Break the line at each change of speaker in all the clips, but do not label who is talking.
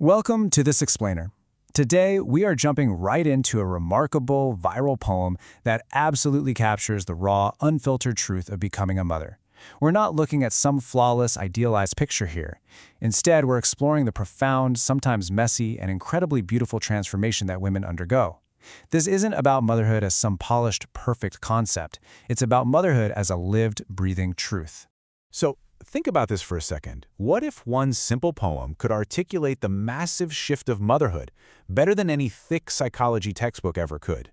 Welcome to This Explainer. Today, we are jumping right into a remarkable, viral poem that absolutely captures the raw, unfiltered truth of becoming a mother. We're not looking at some flawless, idealized picture here. Instead, we're exploring the profound, sometimes messy, and incredibly beautiful transformation that women undergo. This isn't about motherhood as some polished, perfect concept. It's about motherhood as a lived, breathing truth.
So, think about this for a second. What if one simple poem could articulate the massive shift of motherhood better than any thick psychology textbook ever could?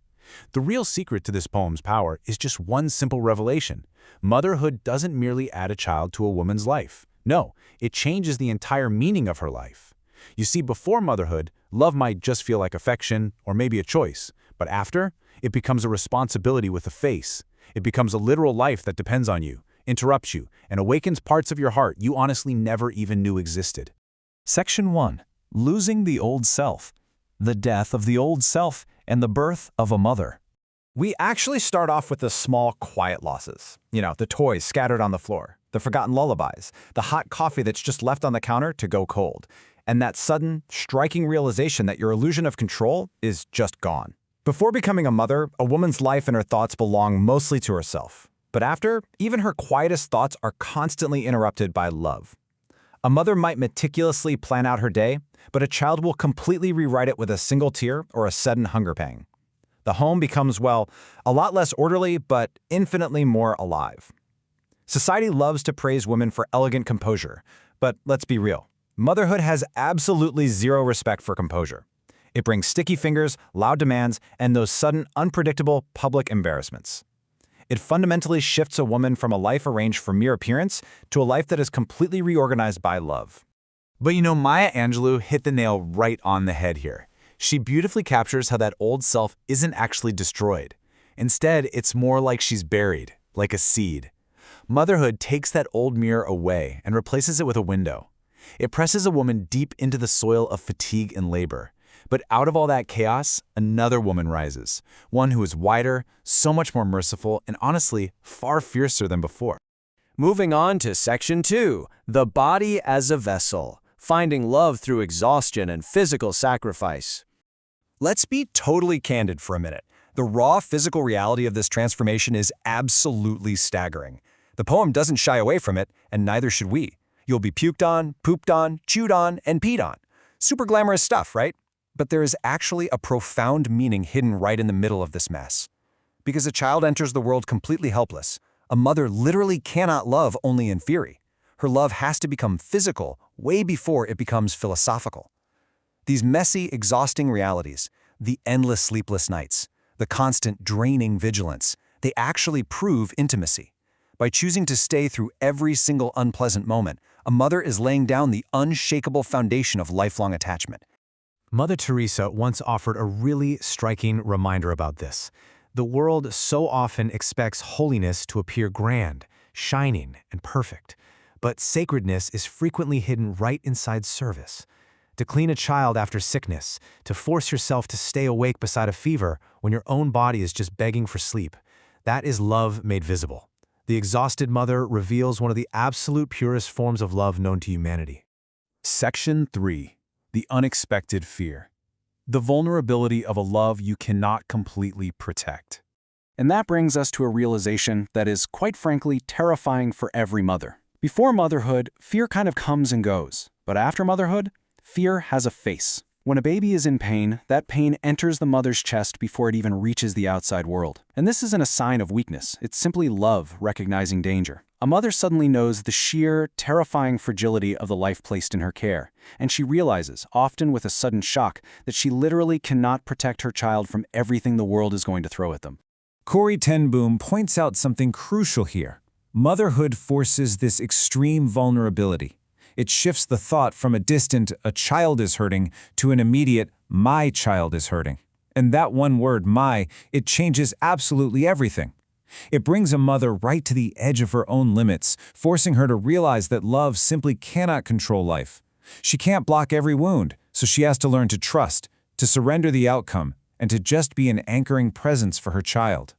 The real secret to this poem's power is just one simple revelation. Motherhood doesn't merely add a child to a woman's life. No, it changes the entire meaning of her life. You see, before motherhood, love might just feel like affection or maybe a choice. But after, it becomes a responsibility with a face. It becomes a literal life that depends on you, interrupts you, and awakens parts of your heart you honestly never even knew existed.
Section 1. Losing the Old Self. The death of the old self and the birth of a mother.
We actually start off with the small, quiet losses. The toys scattered on the floor, the forgotten lullabies, the hot coffee that's just left on the counter to go cold, and that sudden, striking realization that your illusion of control is just gone. Before becoming a mother, a woman's life and her thoughts belong mostly to herself. But after, even her quietest thoughts are constantly interrupted by love. A mother might meticulously plan out her day, but a child will completely rewrite it with a single tear or a sudden hunger pang. The home becomes, well, a lot less orderly, but infinitely more alive. Society loves to praise women for elegant composure, but let's be real. Motherhood has absolutely zero respect for composure. It brings sticky fingers, loud demands, and those sudden, unpredictable public embarrassments. It fundamentally shifts a woman from a life arranged for mere appearance to a life that is completely reorganized by love.
But Maya Angelou hit the nail right on the head here. She beautifully captures how that old self isn't actually destroyed. Instead, it's more like she's buried, like a seed. Motherhood takes that old mirror away and replaces it with a window. It presses a woman deep into the soil of fatigue and labor. But out of all that chaos, another woman rises, one who is wider, so much more merciful, and honestly, far fiercer than before.
Moving on to Section 2, the body as a vessel, finding love through exhaustion and physical sacrifice.
Let's be totally candid for a minute. The raw physical reality of this transformation is absolutely staggering. The poem doesn't shy away from it, and neither should we. You'll be puked on, pooped on, chewed on, and peed on. Super glamorous stuff, right? But there is actually a profound meaning hidden right in the middle of this mess. Because a child enters the world completely helpless, a mother literally cannot love only in theory. Her love has to become physical way before it becomes philosophical. These messy, exhausting realities, the endless sleepless nights, the constant draining vigilance, they actually prove intimacy. By choosing to stay through every single unpleasant moment, a mother is laying down the unshakable foundation of lifelong attachment.
Mother Teresa once offered a really striking reminder about this. The world so often expects holiness to appear grand, shining, and perfect. But sacredness is frequently hidden right inside service. To clean a child after sickness, to force yourself to stay awake beside a fever when your own body is just begging for sleep, that is love made visible. The exhausted mother reveals one of the absolute purest forms of love known to humanity.
Section 3. The unexpected fear. The vulnerability of a love you cannot completely protect. And that brings us to a realization that is, quite frankly, terrifying for every mother. Before motherhood, fear kind of comes and goes. But after motherhood, fear has a face. When a baby is in pain, that pain enters the mother's chest before it even reaches the outside world. And this isn't a sign of weakness, it's simply love recognizing danger. A mother suddenly knows the sheer, terrifying fragility of the life placed in her care, and she realizes, often with a sudden shock, that she literally cannot protect her child from everything the world is going to throw at them.
Corrie ten Boom points out something crucial here. Motherhood forces this extreme vulnerability. It shifts the thought from a distant, "a child is hurting," to an immediate, "my child is hurting." And that one word, "my," it changes absolutely everything. It brings a mother right to the edge of her own limits, forcing her to realize that love simply cannot control life. She can't block every wound, so she has to learn to trust, to surrender the outcome, and to just be an anchoring presence for her child.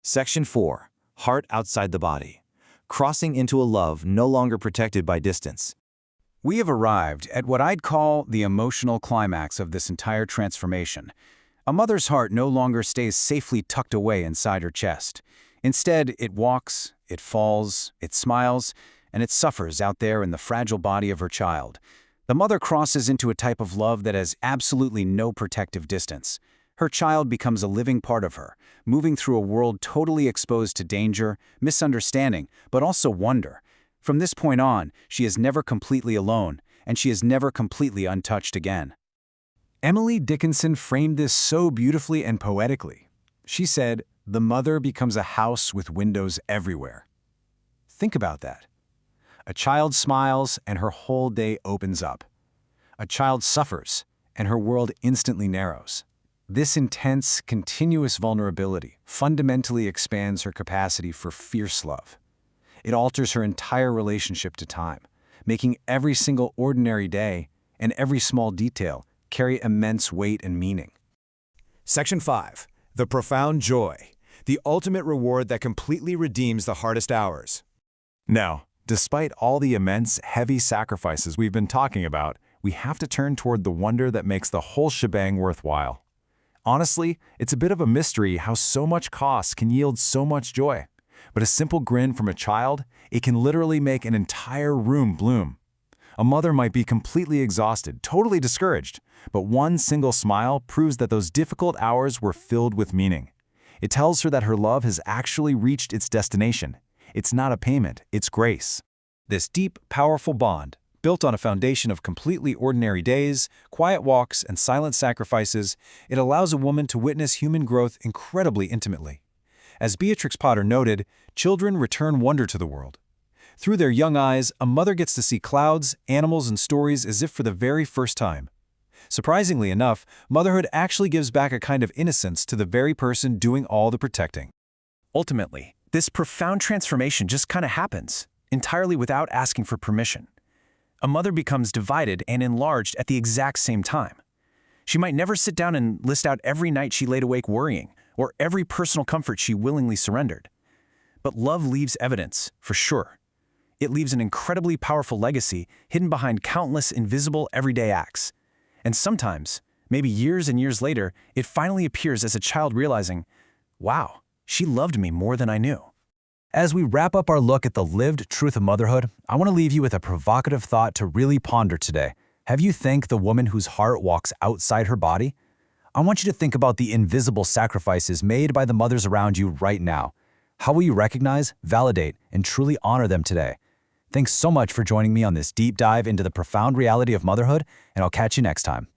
Section 4. Heart outside the body. Crossing into a love no longer protected by distance.
We have arrived at what I'd call the emotional climax of this entire transformation. A mother's heart no longer stays safely tucked away inside her chest. Instead, it walks, it falls, it smiles, and it suffers out there in the fragile body of her child. The mother crosses into a type of love that has absolutely no protective distance. Her child becomes a living part of her, moving through a world totally exposed to danger, misunderstanding, but also wonder. From this point on, she is never completely alone, and she is never completely untouched again.
Emily Dickinson framed this so beautifully and poetically. She said, "The mother becomes a house with windows everywhere." Think about that. A child smiles and her whole day opens up. A child suffers and her world instantly narrows. This intense, continuous vulnerability fundamentally expands her capacity for fierce love. It alters her entire relationship to time, making every single ordinary day and every small detail carry immense weight and meaning.
Section 5. The profound joy. The ultimate reward that completely redeems the hardest hours.
Now, despite all the immense, heavy sacrifices we've been talking about, we have to turn toward the wonder that makes the whole shebang worthwhile. Honestly, it's a bit of a mystery how so much cost can yield so much joy. But a simple grin from a child, it can literally make an entire room bloom. A mother might be completely exhausted, totally discouraged, but one single smile proves that those difficult hours were filled with meaning. It tells her that her love has actually reached its destination. It's not a payment, it's grace.
This deep, powerful bond, built on a foundation of completely ordinary days, quiet walks, and silent sacrifices, it allows a woman to witness human growth incredibly intimately. As Beatrix Potter noted, children return wonder to the world. Through their young eyes, a mother gets to see clouds, animals, and stories as if for the very first time. Surprisingly enough, motherhood actually gives back a kind of innocence to the very person doing all the protecting. Ultimately, this profound transformation just kind of happens, entirely without asking for permission. A mother becomes divided and enlarged at the exact same time. She might never sit down and list out every night she laid awake worrying, or every personal comfort she willingly surrendered. But love leaves evidence, for sure. It leaves an incredibly powerful legacy hidden behind countless invisible everyday acts. And sometimes, maybe years and years later, it finally appears as a child realizing, wow, she loved me more than I knew. As we wrap up our look at the lived truth of motherhood, I want to leave you with a provocative thought to really ponder today. Have you thanked the woman whose heart walks outside her body? I want you to think about the invisible sacrifices made by the mothers around you right now. How will you recognize, validate, and truly honor them today? Thanks so much for joining me on this deep dive into the profound reality of motherhood, and I'll catch you next time.